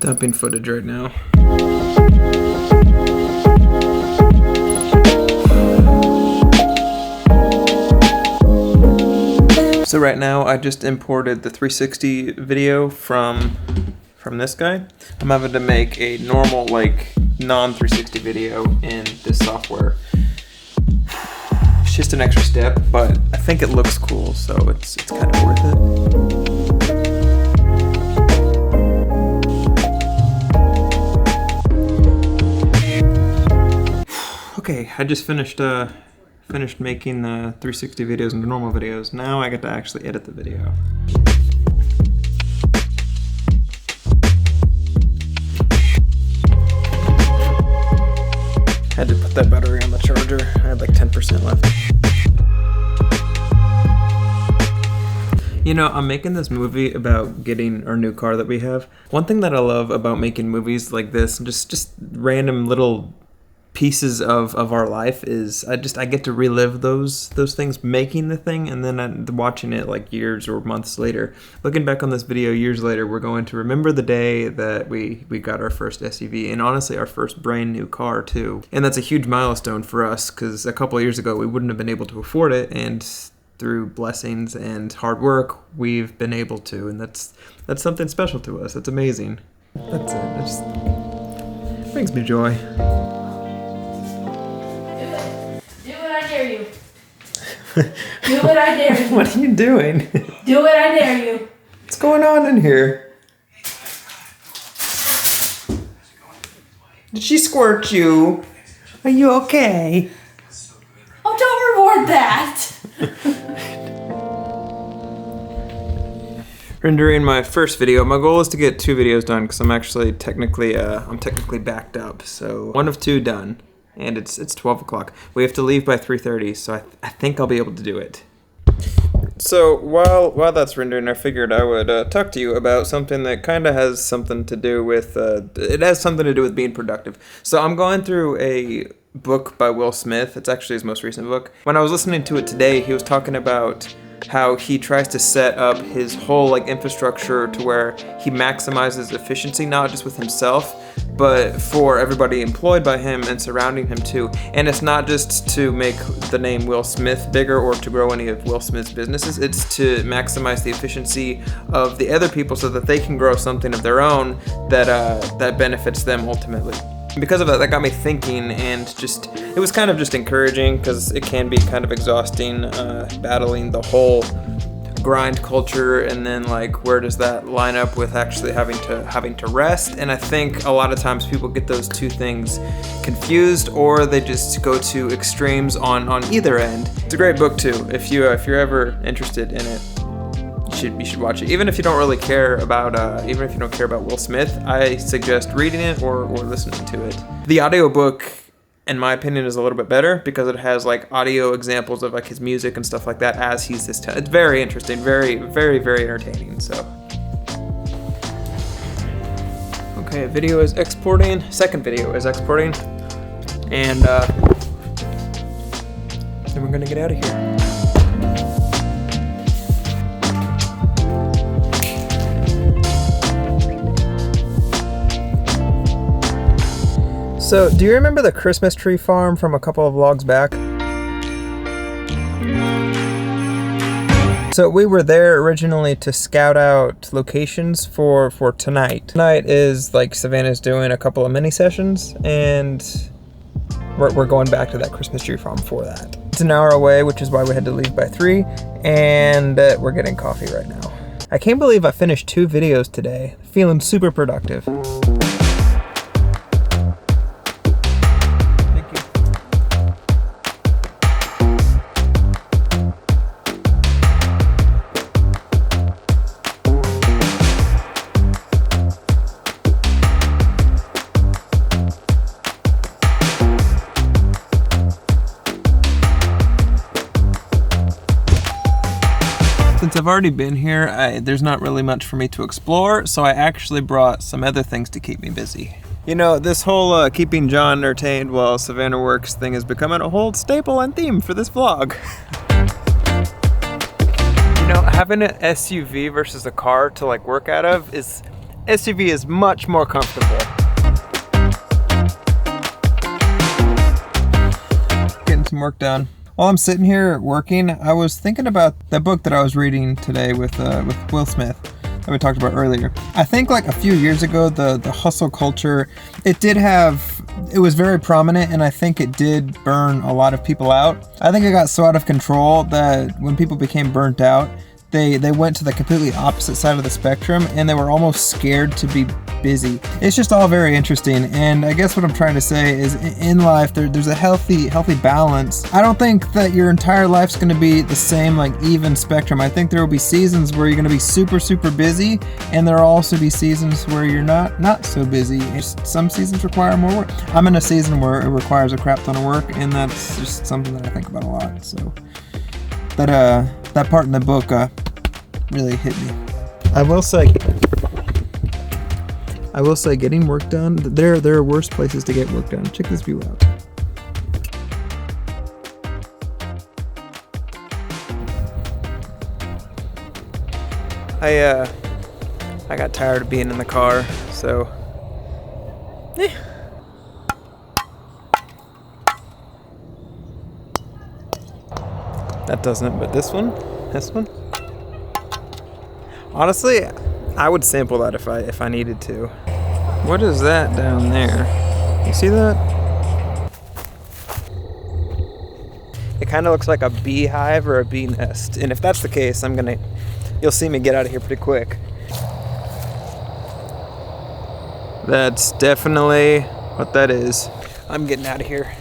Dumping footage right now. So right now I just imported the 360 video from this guy. I'm having to make a normal, like, non-360 video in this software. It's just an extra step, but I think it looks cool, so it's kind of worth it. Okay, I just finished making the 360 videos into normal videos. Now I get to actually edit the video. Had to put that battery on the charger. I had like 10% left. You know, I'm making this movie about getting our new car that we have. One thing that I love about making movies like this, just random little pieces of our life, is I get to relive those things making the thing, and then watching it like years or months later. Looking back on this video years later, we're going to remember the day that we got our first SUV, and honestly our first brand new car too. And that's a huge milestone for us, because a couple of years ago we wouldn't have been able to afford it, and through blessings and hard work we've been able to, and that's something special to us. It's amazing. That's it. It just brings me joy. You. Do what I dare you. What are you doing? Do what I dare you. What's going on in here? Did she squirt you? Are you okay? Oh, don't reward that. Rendering my first video. My goal is to get 2 videos done, because I'm actually technically backed up. So 1 of 2 done. And it's 12 o'clock. We have to leave by 3:30, so I think I'll be able to do it. So while that's rendering, I figured I would talk to you about something that kind of has something to do with, it has something to do with being productive. So I'm going through a book by Will Smith. It's actually his most recent book. When I was listening to it today, he was talking about how he tries to set up his whole infrastructure to where he maximizes efficiency, not just with himself, but for everybody employed by him and surrounding him too. And it's not just to make the name Will Smith bigger or to grow any of Will Smith's businesses, it's to maximize the efficiency of the other people so that they can grow something of their own that benefits them ultimately. Because of that got me thinking, and it was kind of just encouraging, because it can be kind of exhausting battling the whole grind culture, and then where does that line up with actually having to rest. And I think a lot of times people get those two things confused, or they just go to extremes on either end. It's a great book too. If you're ever interested in it, you should watch it. Even if you don't really care about Will Smith, I suggest reading it or listening to it. The audiobook, in my opinion, is a little bit better, because it has audio examples of his music and stuff like that as he's it's very interesting, very, very, very entertaining. So okay, video is exporting. Second video is exporting, and then we're gonna get out of here. So, do you remember the Christmas tree farm from a couple of vlogs back? So we were there originally to scout out locations for tonight. Tonight is Savannah's doing a couple of mini sessions, and we're going back to that Christmas tree farm for that. It's an hour away, which is why we had to leave by 3, and we're getting coffee right now. I can't believe I finished 2 videos today. Feeling super productive. Since I've already been here, there's not really much for me to explore, so I actually brought some other things to keep me busy. You know, this whole keeping John entertained while Savannah works thing is becoming a whole staple and theme for this vlog. You know, having an SUV versus a car to work out of is SUV is much more comfortable. Getting some work done. While I'm sitting here working, I was thinking about that book that I was reading today with Will Smith that we talked about earlier. I think like a few years ago, the hustle culture, it was very prominent, and I think it did burn a lot of people out. I think it got so out of control that when people became burnt out, they went to the completely opposite side of the spectrum, and they were almost scared to be busy. It's just all very interesting, and I guess what I'm trying to say is in life there's a healthy balance. I don't think that your entire life's going to be the same, like even spectrum. I think there will be seasons where you're going to be super busy, and there will also be seasons where you're not so busy. Some seasons require more work. I'm in a season where it requires a crap ton of work, and that's just something that I think about a lot. So that part in the book really hit me. I will say getting work done, there are worse places to get work done. Check this view out. I got tired of being in the car, so that doesn't, but this one. Honestly, I would sample that if I needed to. What is that down there? You see that? It kind of looks like a beehive or a bee nest. And if that's the case, you'll see me get out of here pretty quick. That's definitely what that is. I'm getting out of here.